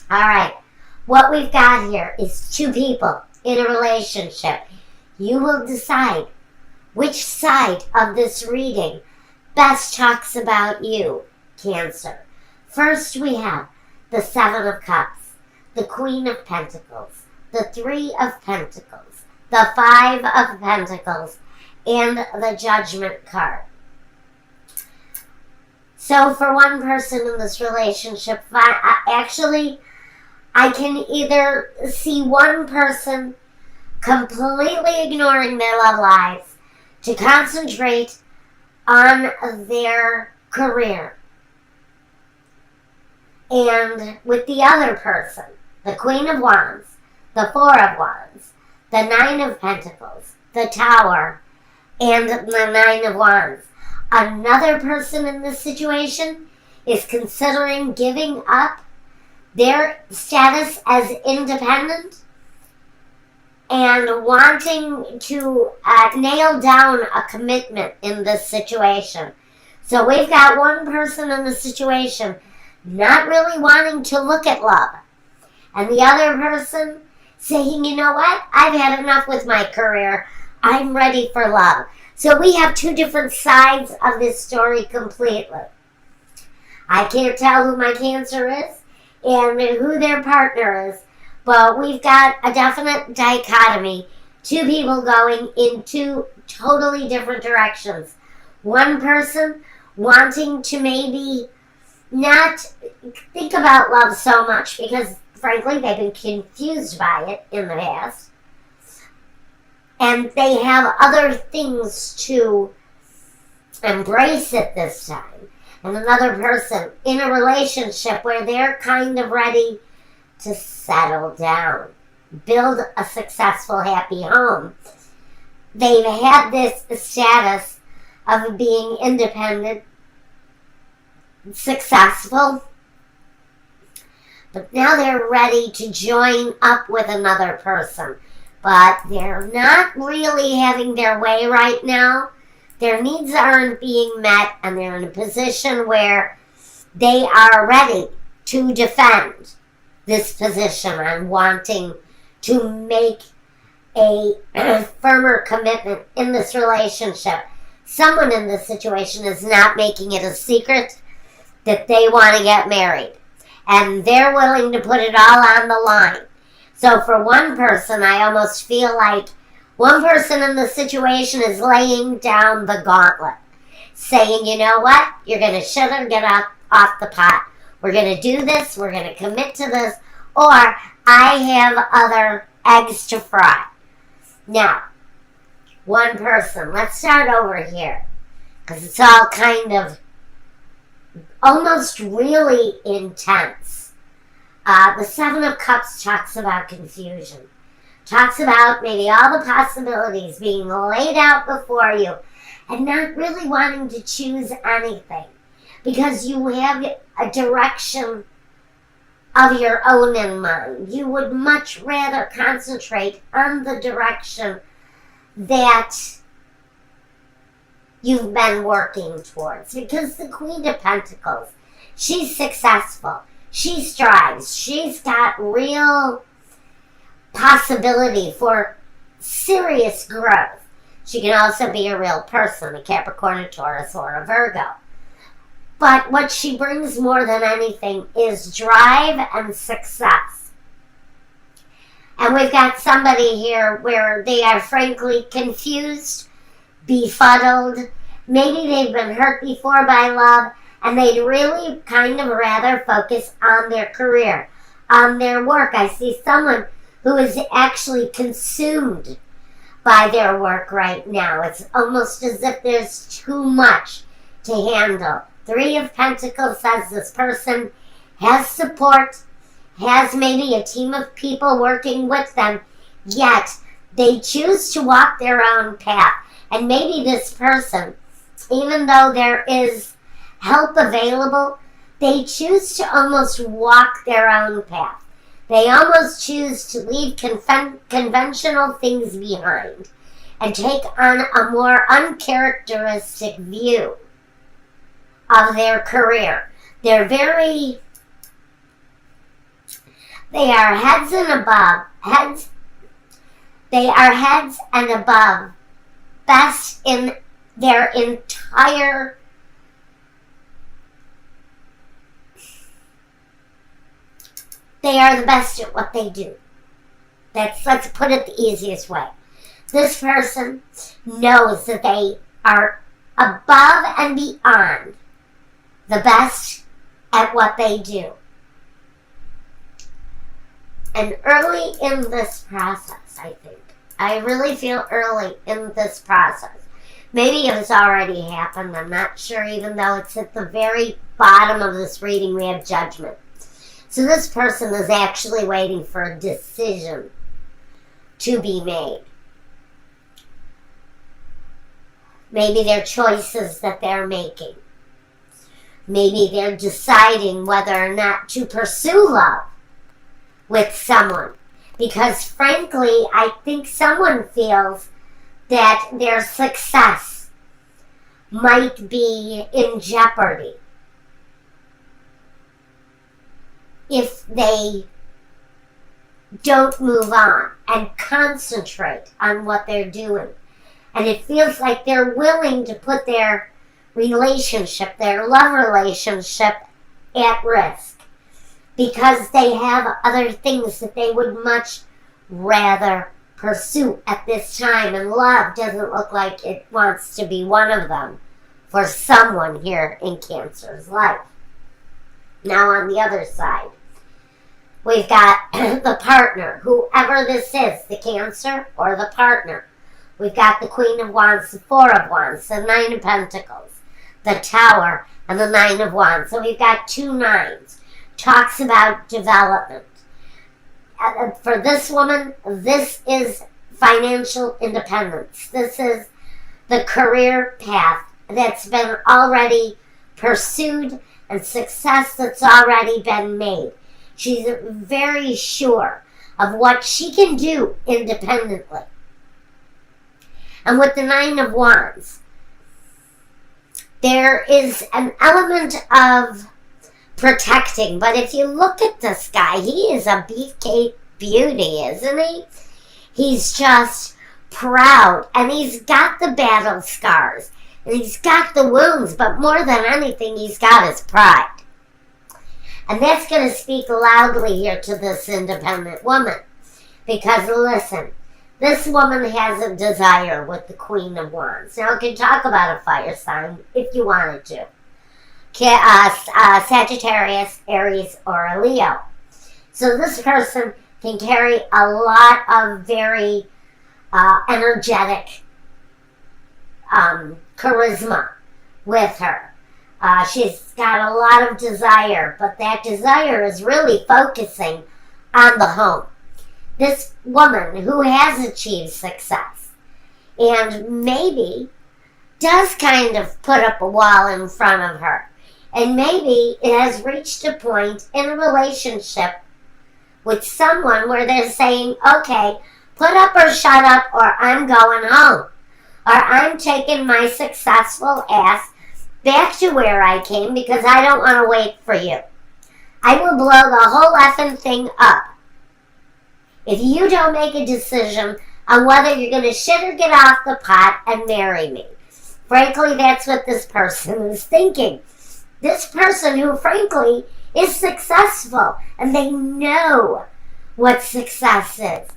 All right. What we've got here is two people in a relationship. You will decide which side of this reading best talks about you, Cancer. First, we have the Seven of Cups, the Queen of Pentacles, the Three of Pentacles, the Five of Pentacles, and the Judgment card. So for one person in this relationship, actually, I can either see one person completely ignoring their love lives to concentrate on their career. And with the other person, the Queen of Wands, the Four of Wands, the Nine of Pentacles, the Tower, and the Nine of Wands. Another person in this situation is considering giving up their status as independent and wanting to nail down a commitment in this situation. So we've got one person in the situation not really wanting to look at love, and the other person saying, you know what, I've had enough with my career, I'm ready for love. So we have two different sides of this story completely. I can't tell who my Cancer is and who their partner is, but we've got a definite dichotomy. Two people going in two totally different directions. One person wanting to maybe not think about love so much because, frankly, they've been confused by it in the past. And they have other things to embrace at this time. And another person in a relationship where they're kind of ready to settle down, build a successful, happy home. They've had this status of being independent, successful, but now they're ready to join up with another person. But they're not really having their way right now. Their needs aren't being met, and they're in a position where they are ready to defend this position and wanting to make a firmer commitment in this relationship. Someone in this situation is not making it a secret that they want to get married, and they're willing to put it all on the line. So for one person, I almost feel like one person in the situation is laying down the gauntlet, saying, you know what, you're going to shut or get off the pot. We're going to do this, we're going to commit to this, or I have other eggs to fry. Now, one person, let's start over here, because it's all kind of almost really intense. The Seven of Cups talks about confusion. Talks about maybe all the possibilities being laid out before you and not really wanting to choose anything because you have a direction of your own in mind. You would much rather concentrate on the direction that you've been working towards. Because the Queen of Pentacles, she's successful. She strives. She's got real possibility for serious growth. She can also be a real person, a Capricorn, a Taurus, or a Virgo. But what she brings more than anything is drive and success. And we've got somebody here where they are frankly confused, befuddled. Maybe they've been hurt before by love, and they'd really kind of rather focus on their career, on their work. I see someone who is actually consumed by their work right now. It's almost as if there's too much to handle. Three of Pentacles says this person has support, has maybe a team of people working with them, yet they choose to walk their own path. And maybe this person, even though there is help available, they choose to almost walk their own path. They almost choose to leave conventional things behind and take on a more uncharacteristic view of their career. They're very They are heads and above. They are heads and above. Best in their entire They are the best at what they do. Let's put it the easiest way. This person knows that they are above and beyond the best at what they do. And early in this process, I think, I really feel early in this process. Maybe it's already happened, I'm not sure, even though it's at the very bottom of this reading we have judgment. So this person is actually waiting for a decision to be made. Maybe they're choices that they're making. Maybe they're deciding whether or not to pursue love with someone. Because frankly, I think someone feels that their success might be in jeopardy if they don't move on and concentrate on what they're doing. And it feels like they're willing to put their relationship, their love relationship, at risk because they have other things that they would much rather pursue at this time, and love doesn't look like it wants to be one of them for someone here in Cancer's life. Now on the other side, we've got the partner, whoever this is, the Cancer or the partner. We've got the Queen of Wands, the Four of Wands, the Nine of Pentacles, the Tower, and the Nine of Wands. So we've got 2 nines. Talks about development. For this woman, this is financial independence. This is the career path that's been already pursued and success that's already been made. She's very sure of what she can do independently. And with the Nine of Wands, there is an element of protecting. But if you look at this guy, he is a beefcake beauty, isn't he? He's just proud. And he's got the battle scars. And he's got the wounds. But more than anything, he's got his pride. And that's going to speak loudly here to this independent woman. Because listen, this woman has a desire with the Queen of Wands. Now, I can talk about a fire sign if you wanted to. Sagittarius, Aries, or a Leo. So this person can carry a lot of very energetic charisma with her. She's got a lot of desire, but that desire is really focusing on the home. This woman who has achieved success and maybe does kind of put up a wall in front of her. And maybe it has reached a point in a relationship with someone where they're saying, okay, put up or shut up or I'm going home. Or I'm taking my successful ass back to where I came because I don't want to wait for you. I will blow the whole effing thing up if you don't make a decision on whether you're going to shit or get off the pot and marry me. Frankly, that's what this person is thinking. This person who, frankly, is successful, and they know what success is.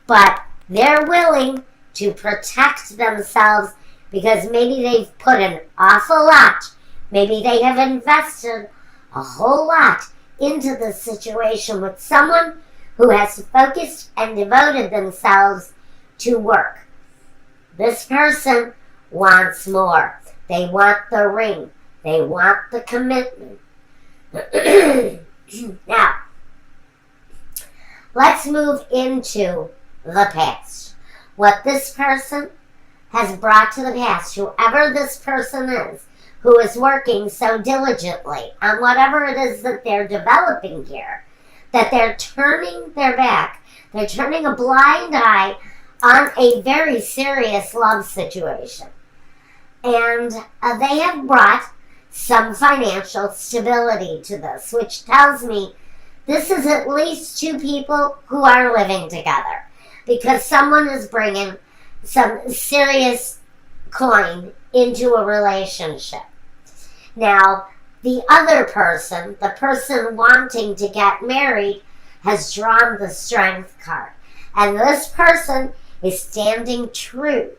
But they're willing to protect themselves because maybe they've put an awful lot, maybe they have invested a whole lot into this situation with someone who has focused and devoted themselves to work. This person wants more. They want the ring. They want the commitment. Now, let's move into the past. What this person has brought to the past, whoever this person is, who is working so diligently on whatever it is that they're developing here, that they're turning their back, they're turning a blind eye on a very serious love situation. And they have brought some financial stability to this, which tells me this is at least two people who are living together, because someone is bringing some serious coin into a relationship. Now, the other person, the person wanting to get married, has drawn the Strength card. And this person is standing true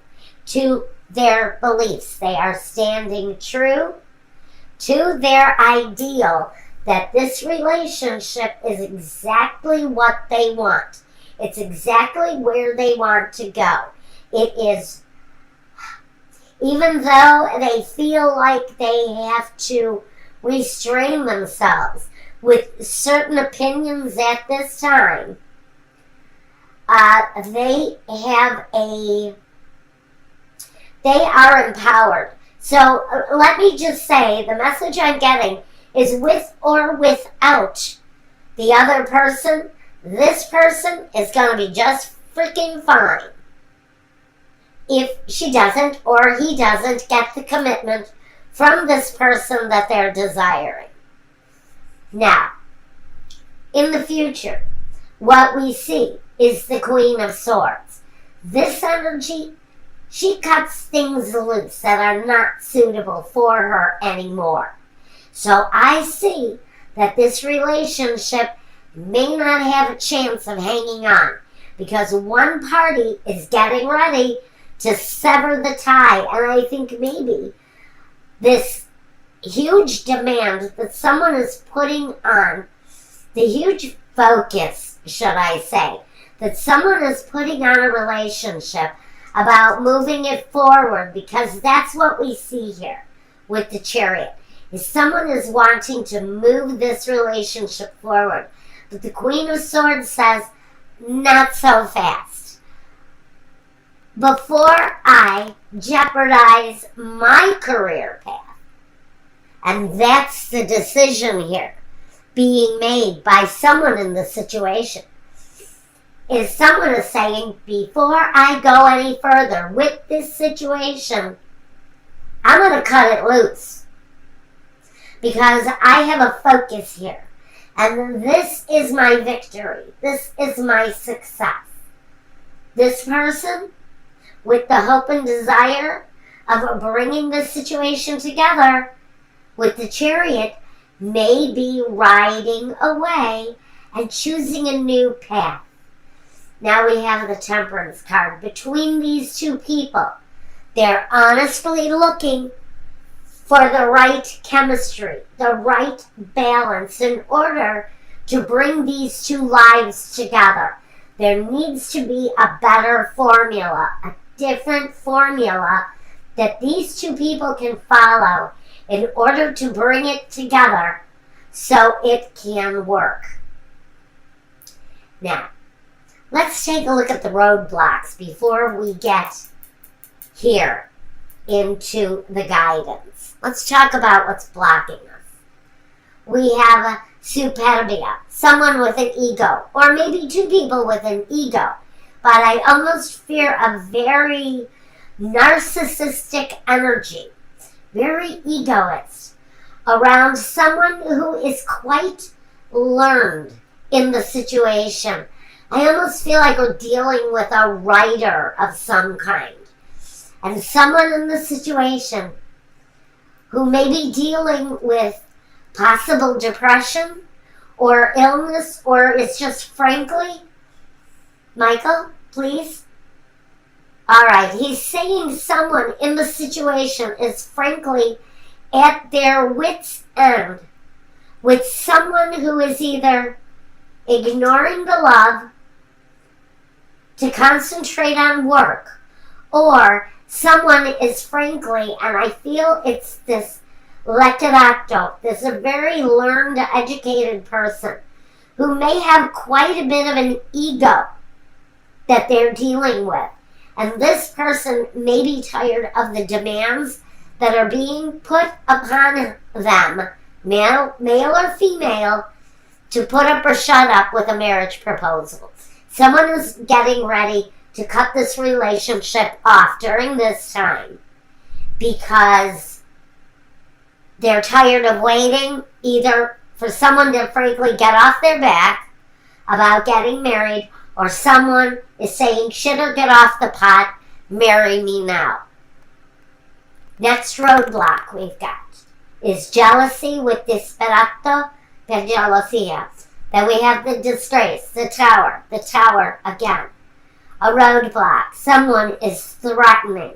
to their beliefs. They are standing true to their ideal that this relationship is exactly what they want. It's exactly where they want to go. It is, even though they feel like they have to restrain themselves with certain opinions at this time, they are empowered. So let me just say, the message I'm getting is with or without the other person, this person is going to be just freaking fine if she doesn't or he doesn't get the commitment from this person that they're desiring. Now, in the future, what we see is the Queen of Swords. This energy, she cuts things loose that are not suitable for her anymore. So I see that this relationship may not have a chance of hanging on, because one party is getting ready to sever the tie. And I think maybe this huge demand that someone is putting on, the huge focus, should I say, that someone is putting on a relationship about moving it forward, because that's what we see here with the Chariot, is someone is wanting to move this relationship forward. But the Queen of Swords says, not so fast. Before I jeopardize my career path. And that's the decision here being made by someone in the situation. Is someone is saying, before I go any further with this situation, I'm going to cut it loose. Because I have a focus here. And this is my victory. This is my success. This person, with the hope and desire of bringing this situation together with the Chariot, may be riding away and choosing a new path. Now we have the Temperance card. Between these two people, they're honestly looking for the right chemistry, the right balance in order to bring these two lives together. There needs to be a better formula, a different formula that these two people can follow in order to bring it together so it can work. Now, let's take a look at the roadblocks before we get here into the guidance. Let's talk about what's blocking us. We have superbia, someone with an ego, or maybe two people with an ego. But I almost fear a very narcissistic energy, very egoist, around someone who is quite learned in the situation. I almost feel like we're dealing with a writer of some kind. And someone in the situation who may be dealing with possible depression or illness, or it's just frankly, Michael, please? Alright, he's saying someone in the situation is frankly at their wit's end with someone who is either ignoring the love to concentrate on work, or someone is frankly, and I feel it's this letterato, this a very learned, educated person who may have quite a bit of an ego that they're dealing with. And this person may be tired of the demands that are being put upon them, male or female, to put up or shut up with a marriage proposal. Someone is getting ready to cut this relationship off during this time because they're tired of waiting, either for someone to frankly get off their back about getting married, or someone is saying, shit or get off the pot, marry me now. Next roadblock we've got is jealousy with disperato per gelosia. Then we have the distress, the tower again. A roadblock. Someone is threatening.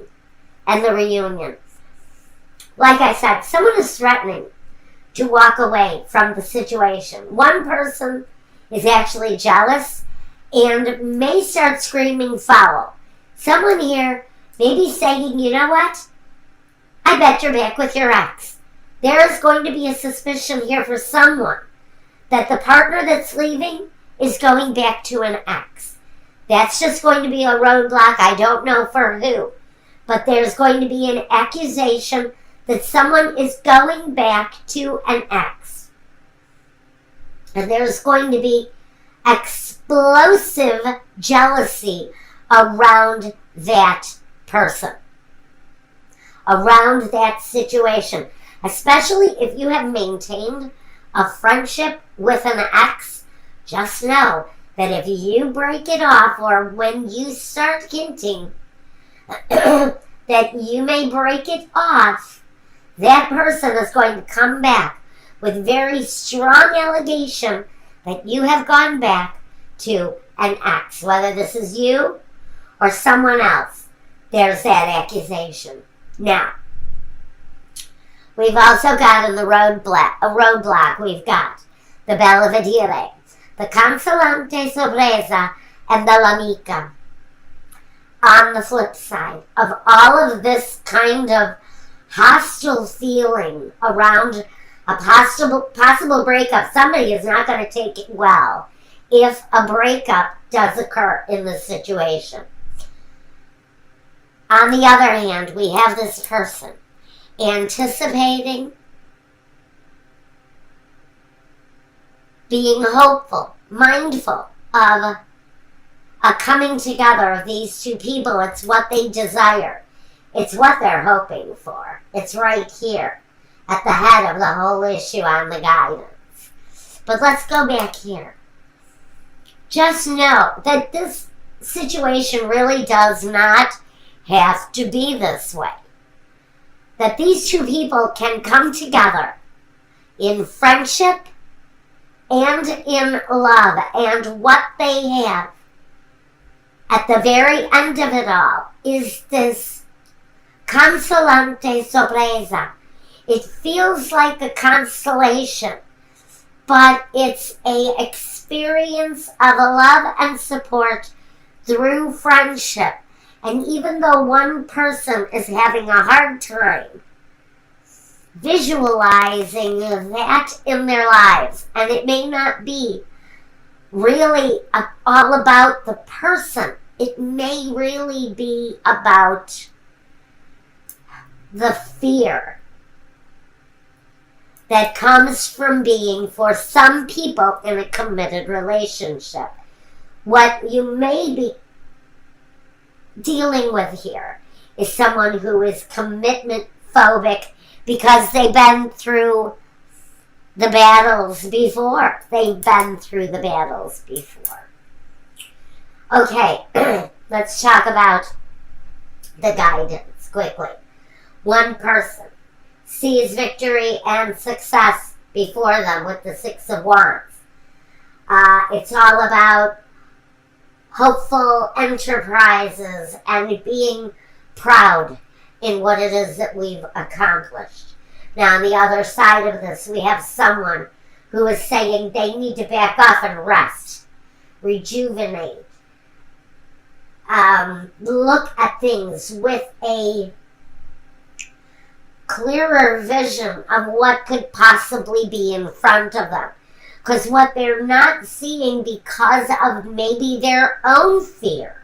And the reunion. Like I said, someone is threatening to walk away from the situation. One person is actually jealous and may start screaming foul. Someone here may be saying, you know what? I bet you're back with your ex. There is going to be a suspicion here for someone that the partner that's leaving is going back to an ex. That's just going to be a roadblock. I don't know for who. But there's going to be an accusation that someone is going back to an ex. And there's going to be explosive jealousy around that person. Around that situation. Especially if you have maintained a friendship with an ex, just know that if you break it off, or when you start hinting that you may break it off, that person is going to come back with very strong allegation that you have gone back to an ex. Whether this is you or someone else, there's that accusation. Now, we've also got in the roadblock, we've got the Belvedere, the Consolante Sorpresa, and the L'Amica. On the flip side of all of this kind of hostile feeling around a possible breakup, somebody is not going to take it well if a breakup does occur in this situation. On the other hand, we have this person anticipating, being hopeful, mindful of a coming together of these two people. It's what they desire. It's what they're hoping for. It's right here at the head of the whole issue on the guidance. But let's go back here. Just know that this situation really does not have to be this way. That these two people can come together in friendship and in love. And what they have at the very end of it all is this consolante sorpresa. It feels like a consolation, but it's an experience of love and support through friendship. And even though one person is having a hard time visualizing that in their lives, and it may not be really all about the person, it may really be about the fear that comes from being, for some people, in a committed relationship. What you may be dealing with here is someone who is commitment phobic because they've been through the battles before. They've been through the battles before. Okay, let's talk about the guidance quickly. One person sees victory and success before them with the Six of Wands. It's all about hopeful enterprises and being proud in what it is that we've accomplished. Now, on the other side of this, we have someone who is saying they need to back off and rest, rejuvenate, look at things with a clearer vision of what could possibly be in front of them. Because what they're not seeing, because of maybe their own fear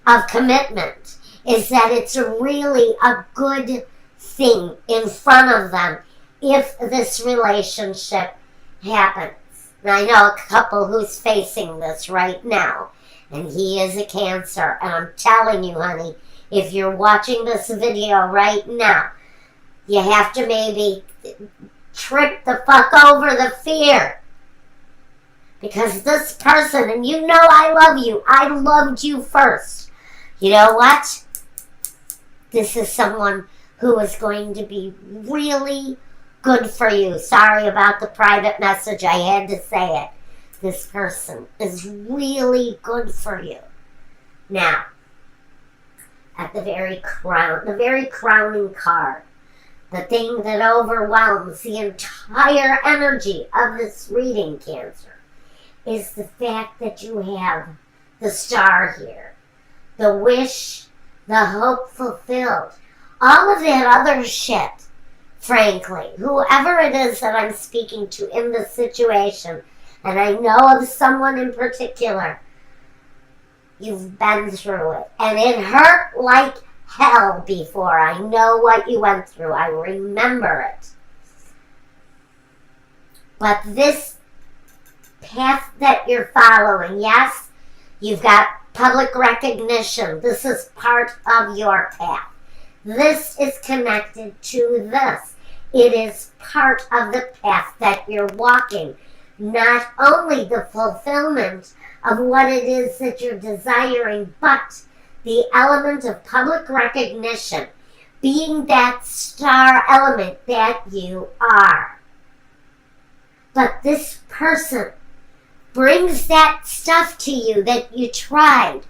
of commitment, is that it's really a good thing in front of them if this relationship happens. And I know a couple who's facing this right now, and he is a Cancer, and I'm telling you, honey, if you're watching this video right now, you have to maybe trip the fuck over the fear. Because this person, and you know I love you. I loved you first. You know what? This is someone who is going to be really good for you. Sorry about the private message. I had to say it. This person is really good for you. Now, at the very crowning card, the thing that overwhelms the entire energy of this reading, Cancer, is the fact that you have the star here. The wish, the hope fulfilled. All of that other shit, frankly. Whoever it is that I'm speaking to in this situation, and I know of someone in particular, you've been through it. And it hurt like hell before. I know what you went through. I remember it. But this path that you're following, yes, you've got public recognition. This is part of your path. This is connected to this. It is part of the path that you're walking. Not only the fulfillment of what it is that you're desiring, but the element of public recognition, being that star element that you are. But this person brings that stuff to you that you tried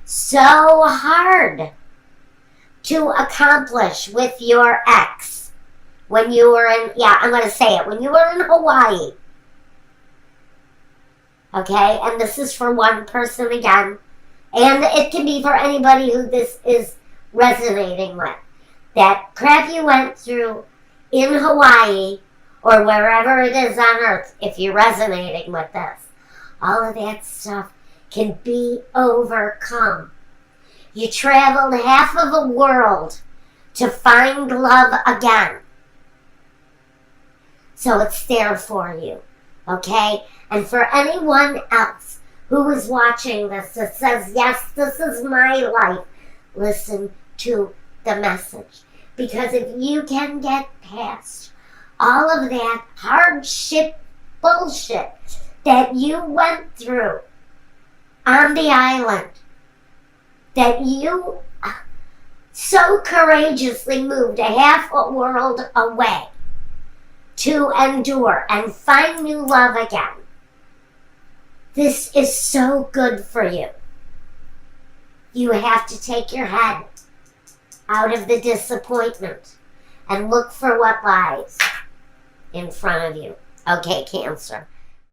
so hard to accomplish with your ex when you were in, I'm going to say it, when you were in Hawaii. Okay, and this is for one person again, and it can be for anybody who this is resonating with. That crap you went through in Hawaii or wherever it is on earth, if you're resonating with this, all of that stuff can be overcome. You traveled half of a world to find love again. So it's there for you, okay? And for anyone else who is watching this that says, yes, this is my life, listen to the message. Because if you can get past all of that hardship bullshit that you went through on the island, that you so courageously moved a half a world away to endure and find new love again, this is so good for you. You have to take your head out of the disappointment and look for what lies in front of you. Okay, Cancer.